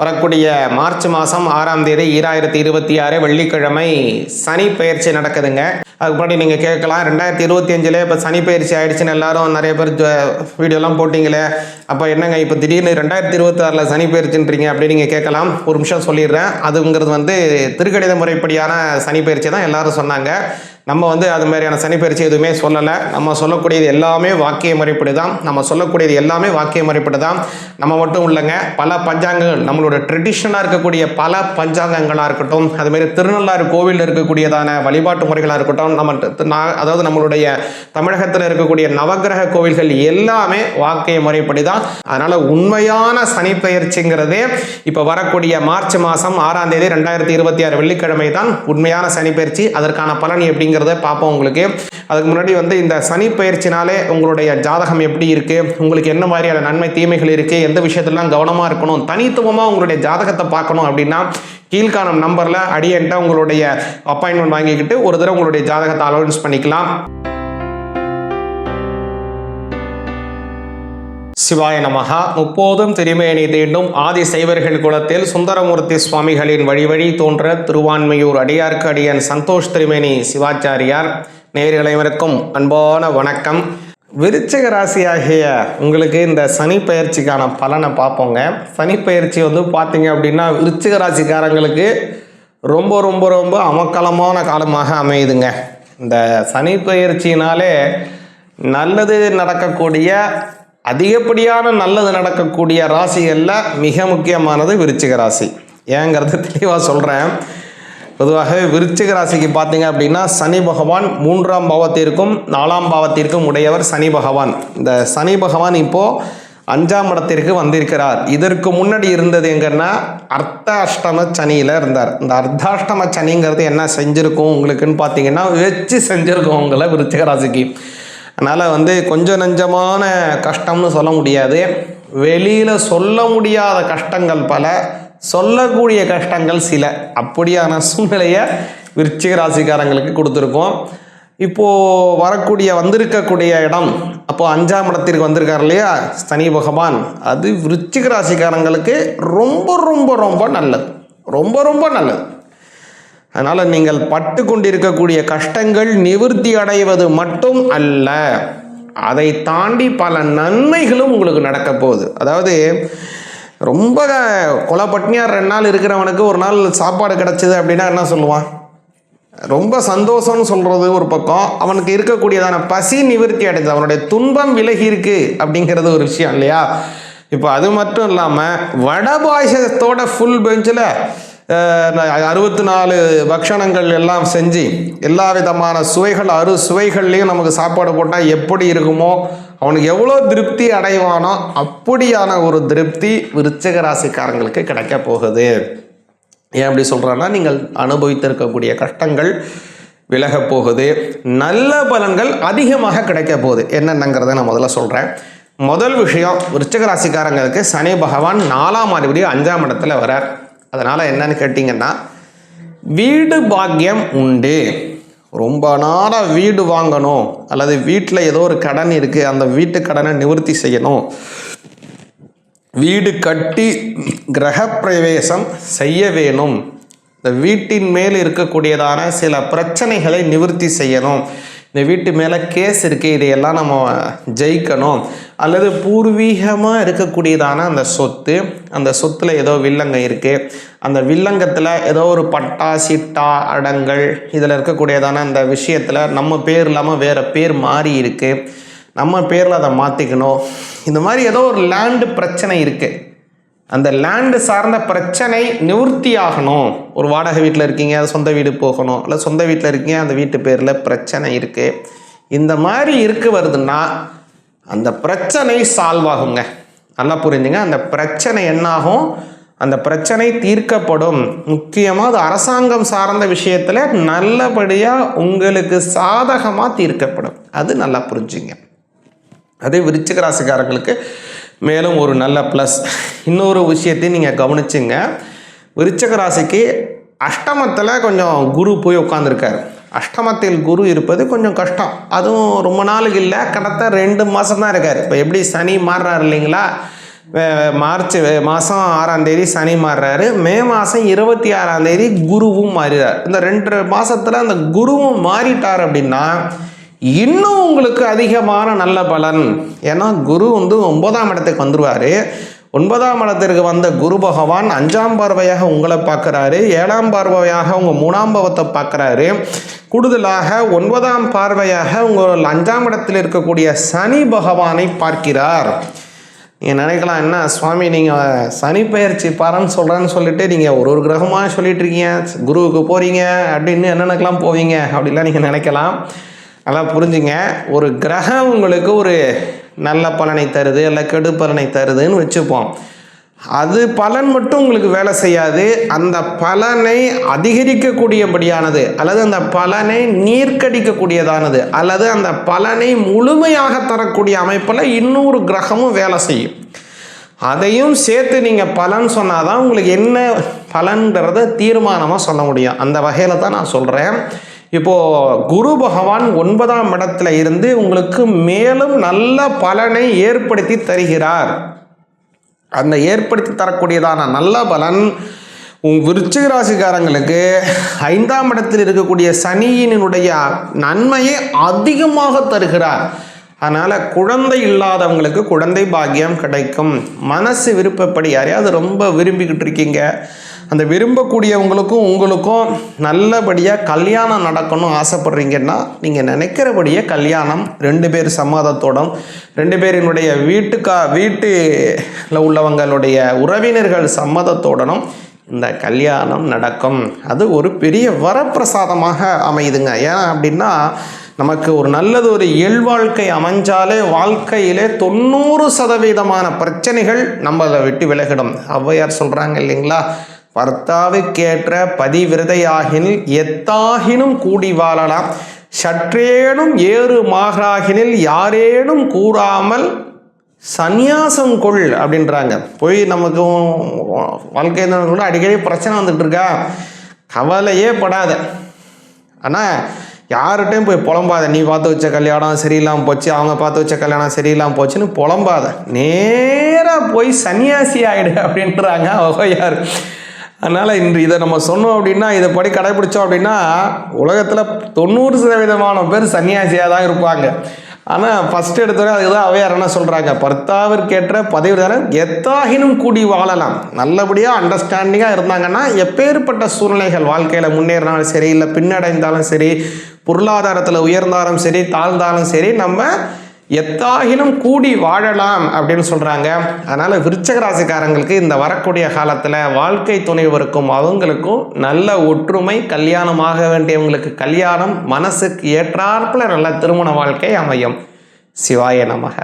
வரக்கூடிய மார்ச் மாதம் 6ஆம் தேதி 2026 வெள்ளிக்கிழமை சனி பயிற்சி நடக்குதுங்க. அதுக்கு முன்னாடி நீங்கள் கேட்கலாம், 2025 இப்போ சனி பயிற்சி ஆகிடுச்சுன்னு எல்லாரும் நிறைய பேர் வீடியோலாம் போட்டிங்களே, அப்போ என்னங்க இப்போ திடீர்னு 2026 சனி பயிற்சின்றீங்க அப்படின்னு நீங்கள் கேட்கலாம். ஒரு நிமிஷம் சொல்லிடுறேன். அதுங்கிறது திருக்கணித முறைப்படியான சனி பயிற்சி தான் எல்லாரும் சொன்னாங்க. நம்ம அது மாதிரியான சனி பயிற்சி எதுவுமே சொல்லலை. நம்ம சொல்லக்கூடியது எல்லாமே வாக்கிய முறைப்படி தான். நம்ம மட்டும் இல்லைங்க, பல பஞ்சாங்கங்கள், நம்மளோட ட்ரெடிஷ்னலாக இருக்கக்கூடிய பல பஞ்சாங்கங்களாக இருக்கட்டும், அதுமாரி திருநள்ளாறு கோவிலில் இருக்கக்கூடியதான வழிபாட்டு முறைகளாக இருக்கட்டும், அதாவது நம்மளுடைய தமிழகத்தில் இருக்கக்கூடிய நவகிரக கோவில்கள் எல்லாமே வாக்கிய முறைப்படி தான். அதனால் உண்மையான சனி பயிற்சிங்கிறதே இப்போ வரக்கூடிய மார்ச் மாதம் 6ஆம் தேதி 2026 வெள்ளிக்கிழமை தான் உண்மையான சனி பயிற்சி. அதற்கான பலன் எப்படிங்கிறத பார்ப்போம். உங்களுக்கு அதுக்கு முன்னாடி இந்த சனி பயிற்சினாலே உங்களுடைய ஜாதகம் எப்படி இருக்கு, உங்களுக்கு என்ன மாதிரியான நன்மை தீமைகள் இருக்கு, எந்த விஷயத்திலாம் கவனமா இருக்கணும், தனித்துவமா உங்களுடைய ஜாதகத்தை பார்க்கணும் அப்படின்னா கீழ்காணும் நம்பர்ல அடியன்ட்ட உங்களுடைய அப்பாயின்மெண்ட் வாங்கிக்கிட்டு ஒரு தடவை உங்களுடைய ஜாதகத்தை அலோன்ஸ் பண்ணிக்கலாம். சிவாய நமஹா. முப்போதும் திருமேனி தீண்டும் ஆதி சைவர்கள் குலத்தில் சுந்தரமூர்த்தி சுவாமிகளின் வழி தோன்ற திருவான்மையூர் அடியார்க்கு அடியன் சந்தோஷ் திருமேனி சிவாச்சாரியார். நேயர்கள் அனைவருக்கும் அன்பான வணக்கம். விருச்சிக ராசியாகிய உங்களுக்கு இந்த சனி பயிற்சிக்கான பலனை பார்ப்போங்க. சனி பயிற்சி பார்த்தீங்க அப்படின்னா விருச்சிக ராசிக்காரங்களுக்கு ரொம்ப ரொம்ப ரொம்ப அமக்கலமான காலமாக அமையுதுங்க. இந்த சனி பயிற்சினாலே நல்லது நடக்கக்கூடிய, அதிகப்படியான நல்லது நடக்கக்கூடிய ராசிகளில் மிக முக்கியமானது விருச்சிக ராசி. ஏங்கிறது தெளிவாக சொல்கிறேன். பொதுவாகவே விருச்சிக ராசிக்கு பார்த்தீங்க அப்படின்னா சனி பகவான் 3ஆம் பாவத்திற்கும் 4ஆம் பாவத்திற்கும் உடையவர் சனி பகவான். இந்த சனி பகவான் இப்போது 5ஆம் இடத்திற்கு வந்திருக்கிறார். இதற்கு முன்னாடி இருந்தது எங்கன்னா அர்த்தாஷ்டம சனியில் இருந்தார். இந்த அர்த்தாஷ்டம சனிங்கிறது என்ன செஞ்சுருக்கும் உங்களுக்குன்னு பார்த்தீங்கன்னா வச்சு செஞ்சுருக்கோம் உங்களை விருச்சிக ராசிக்கு. அதனால் கொஞ்சம் நஞ்சமான கஷ்டம்னு சொல்ல முடியாது, வெளியில் சொல்ல முடியாத கஷ்டங்கள் பல, சொல்லக்கூடிய கஷ்டங்கள் சில, அப்படியான சூழ்நிலையை விருச்சிக ராசிக்காரங்களுக்கு கொடுத்துருக்கோம். இப்போது வந்திருக்கக்கூடிய இடம், அப்போது 5ஆம் இடத்திற்கு வந்திருக்கார் இல்லையா சனி பகவான், அது விருச்சிக ராசிக்காரங்களுக்கு ரொம்ப ரொம்ப ரொம்ப நல்லது, ரொம்ப ரொம்ப நல்லது. அதனால் நீங்கள் பட்டு கொண்டிருக்கக்கூடிய கஷ்டங்கள் நிவர்த்தி அடைவது மட்டும் அல்ல, அதை தாண்டி பல நன்மைகளும் உங்களுக்கு நடக்க போகுது. அதாவது ரொம்ப கொலைப்பட்டினியாக 2 நாள் இருக்கிறவனுக்கு ஒரு நாள் சாப்பாடு கிடச்சிது அப்படின்னா என்ன சொல்லுவான்? ரொம்ப சந்தோஷம்னு சொல்கிறது ஒரு பக்கம், அவனுக்கு இருக்கக்கூடியதான பசி நிவர்த்தி அடைஞ்சது, அவனுடைய துன்பம் விலகி இருக்கு அப்படிங்கிறது ஒரு விஷயம் இல்லையா? இப்போ அது மட்டும் இல்லாமல் வட பாயசத்தோட ஃபுல் பெஞ்சில் 64 பக்ஷணங்கள் எல்லாம் செஞ்சு எல்லா விதமான சுவைகள் சுவைகள்லையும் நமக்கு சாப்பாடு போட்டால் எப்படி இருக்குமோ, அவனுக்கு எவ்வளோ திருப்தி அடைவானோ அப்படியான ஒரு திருப்தி விருச்சிக ராசிக்காரங்களுக்கு கிடைக்க போகுது. ஏன் அப்படி சொல்கிறேன்னா, நீங்கள் அனுபவித்திருக்கக்கூடிய கஷ்டங்கள் விலக போகுது, நல்ல பலன்கள் அதிகமாக கிடைக்க போகுது. என்னென்னங்கிறத நான் முதல்ல சொல்கிறேன். முதல் விஷயம், விருச்சிக ராசிக்காரங்களுக்கு சனி பகவான் 4ஆம் அதிபதி 5ஆம் இடத்துல வரார். அதனால் என்னன்னு கேட்டிங்கன்னா, வீடு பாக்கியம் உண்டு. ரொம்ப நாளாக வீடு வாங்கணும், அல்லது வீட்டில் ஏதோ ஒரு கடன் இருக்குது, அந்த வீட்டு கடனை நிவர்த்தி செய்யணும், வீடு கட்டி கிரகப்பிரவேசம் செய்ய வேணும், இந்த வீட்டின் மேல் இருக்கக்கூடியதான சில பிரச்சனைகளை நிவர்த்தி செய்யணும், இந்த வீட்டு மேலே கேஸ் இருக்குது, இதையெல்லாம் நம்ம ஜெயிக்கணும், அல்லது பூர்வீகமாக இருக்கக்கூடியதான அந்த சொத்தில் ஏதோ வில்லங்கம் இருக்குது, அந்த வில்லங்கத்தில் ஏதோ ஒரு பட்டா சிட்டா அடங்கல் இதில் இருக்கக்கூடியதான அந்த விஷயத்தில் நம்ம பேர் இல்லாமல் வேறு பேர் மாறி இருக்குது, நம்ம பேரில் அதை மாற்றிக்கணும், இந்த மாதிரி ஏதோ ஒரு லேண்டு பிரச்சனை இருக்குது, அந்த லேண்டு சார்ந்த பிரச்சனை நிவர்த்தி ஆகணும். ஒரு வாடகை வீட்டில் இருக்கீங்க, அது சொந்த வீடு போகணும், இல்லை சொந்த வீட்டில் இருக்கீங்க, அந்த வீட்டு பேரில் பிரச்சனை இருக்குது, இந்த மாதிரி வருதுன்னா அந்த பிரச்சனை சால்வ் ஆகுங்க. நல்லா புரிஞ்சுங்க. அந்த பிரச்சனை என்னாகும், அந்த பிரச்சனை தீர்க்கப்படும். முக்கியமாக அது அரசாங்கம் சார்ந்த விஷயத்தில் நல்லபடியாக உங்களுக்கு சாதகமாக தீர்க்கப்படும். அது நல்லா புரிஞ்சுங்க. அதே விருச்சிக ராசிக்காரங்களுக்கு மேலும் ஒரு நல்ல ப்ளஸ். இன்னொரு விஷயத்தையும் நீங்கள் கவனிச்சுங்க. விருச்சிக ராசிக்கு அஷ்டமத்தில் கொஞ்சம் குரு போய் உட்காந்துருக்காரு. அஷ்டமத்தில் குரு இருப்பது கொஞ்சம் கஷ்டம். அதுவும் ரொம்ப நாளுக்கு இல்லை, கடத்த 2 மாதம் தான் இருக்கார். இப்போ எப்படி சனி மாறுறாரு இல்லைங்களா, மார்ச் மாதம் 6ஆம் தேதி சனி மாறுறாரு. மே மாதம் 26ஆம் தேதி குருவும் மாறிறார். இந்த 2 மாதத்தில் அந்த குருவும் மாறிட்டார் அப்படின்னா இன்னும் உங்களுக்கு அதிகமான நல்ல பலன். ஏன்னா குரு 9ஆம் இடத்துக்கு வந்துடுவார். 9ஆம் இடத்திற்கு வந்த குரு பகவான் 5ஆம் பார்வையாக உங்களை பார்க்குறாரு, 7ஆம் பார்வையாக உங்கள் 3ஆம் பாவத்தை பார்க்குறாரு. கூடுதலாக 9ஆம் பார்வையாக உங்கள் 5ஆம் இடத்தில் இருக்கக்கூடிய சனி பகவானை பார்க்கிறார். நீங்கள் நினைக்கலாம், என்ன சுவாமி நீங்கள் சனி பெயர்ச்சி பலன் சொல்கிறேன்னு சொல்லிட்டு நீங்கள் ஒரு கிரகமாக சொல்லிட்டு இருக்கீங்க, குருவுக்கு போகிறீங்க அப்படின்னு என்னென்னக்கெல்லாம் போவீங்க அப்படிலாம் நீங்கள் நினைக்கலாம். நல்லா புரிஞ்சுங்க, ஒரு கிரகம் உங்களுக்கு ஒரு நல்ல பலனை தருது இல்லை கெடு பலனை தருதுன்னு வச்சுப்போம். அது பலன் மட்டும் உங்களுக்கு வேலை செய்யாது. அந்த பலனை அதிகரிக்கக்கூடியபடியானது அல்லது அந்த பலனை நீர்க்கடிக்கக்கூடியதானது அல்லது அந்த பலனை முழுமையாக தரக்கூடிய அமைப்பில் இன்னொரு கிரகமும் வேலை செய்யும். அதையும் சேர்த்து நீங்கள் பலன் சொன்னாதான் உங்களுக்கு என்ன பலன்றதை தீர்மானமாக சொல்ல முடியும். அந்த வகையில் தான் நான் சொல்கிறேன். இப்போது குரு பகவான் 9ஆம் இடத்துல இருந்து உங்களுக்கு மேலும் நல்ல பலனை ஏற்படுத்தி தருகிறார். அந்த ஏற்படுத்தி தரக்கூடியதான நல்ல பலன் விருச்சிக ராசிக்காரங்களுக்கு 5ஆம் இடத்தில் இருக்கக்கூடிய சனியினுடைய நன்மையை அதிகமாக தருகிறார். அதனால் குழந்தை இல்லாதவங்களுக்கு குழந்தை பாக்கியம் கிடைக்கும். மனசு விருப்பப்படி யாரையாவது ரொம்ப விரும்பிக்கிட்டு இருக்கீங்க, அந்த விரும்பக்கூடியவங்களுக்கும் உங்களுக்கும் நல்லபடியாக கல்யாணம் நடக்கணும் ஆசைப்படுறீங்கன்னா நீங்கள் நினைக்கிறபடியே கல்யாணம் 2 பேர் சம்மதத்தோடும் 2 பேரினுடைய வீட்டில் உள்ளவங்களுடைய உறவினர்கள் சம்மதத்தோடனும் இந்த கல்யாணம் நடக்கும். அது ஒரு பெரிய வரப்பிரசாதமாக அமையுதுங்க. ஏன் அப்படின்னா நமக்கு ஒரு நல்லது ஒரு இயல்வாழ்க்கை அமைஞ்சாலே வாழ்க்கையிலே 90% பிரச்சனைகள் நம்மளை விட்டு விலகிடும். ஔவையார் சொல்கிறாங்க இல்லைங்களா, பர்த்தாவுக்கேற்ற பதிவிரதையாகினில் எத்தாகினும் கூடி வாழலாம், சற்றேனும் ஏறு மாறாகினில் யாரேனும் கூறாமல் சந்நியாசம் கொள் அப்படின்றாங்க. போய் நமக்கு வாழ்க்கையில் கூட அடிக்கடி பிரச்சனை வந்துட்டு இருக்கா, கவலையே படாத. ஆனால் யார்கிட்டையும் போய் புலம்பாத. நீ பார்த்து வச்ச கல்யாணம் சரியில்லாமல் போச்சு, அவங்க பார்த்து வச்ச கல்யாணம் சரியில்லாமல் போச்சுன்னு புலம்பாத. நேராக போய் சன்னியாசி ஆகிடு அப்படின்றாங்க ஔவையார். அதனால் இன்று இதை நம்ம சொன்னோம் அப்படின்னா, இதை படி கடைபிடிச்சோம் அப்படின்னா உலகத்தில் 90% பேர் சன்னியாசியாக தான் இருப்பாங்க. ஆனால் ஃபஸ்ட்டு எடுத்தோடனே அதுதான் ஔவையார் என்ன சொல்கிறாங்க, பர்த்தாவிற்கேற்ற பதிவிரதன் எத்தாகினும் கூடி வாழலாம். நல்லபடியாக அண்டர்ஸ்டாண்டிங்காக இருந்தாங்கன்னா எப்பேற்பட்ட சூழ்நிலைகள் வாழ்க்கையில் முன்னேறினாலும் சரி, இல்லை பின்னடைந்தாலும் சரி, பொருளாதாரத்தில் உயர்ந்தாலும் சரி, தாழ்ந்தாலும் சரி, நம்ம எத்தாகினும் கூடி வாழலாம் அப்படின்னு சொல்கிறாங்க. அதனால் விருச்சிக ராசிக்காரங்களுக்கு இந்த வரக்கூடிய காலத்தில் வாழ்க்கை துணைவருக்கும் அவங்களுக்கும் நல்ல ஒற்றுமை, கல்யாணமாக வேண்டியவங்களுக்கு கல்யாணம், மனசுக்கு ஏற்றாற்போல் நல்ல திருமண வாழ்க்கை அமையும். சிவாய நமக.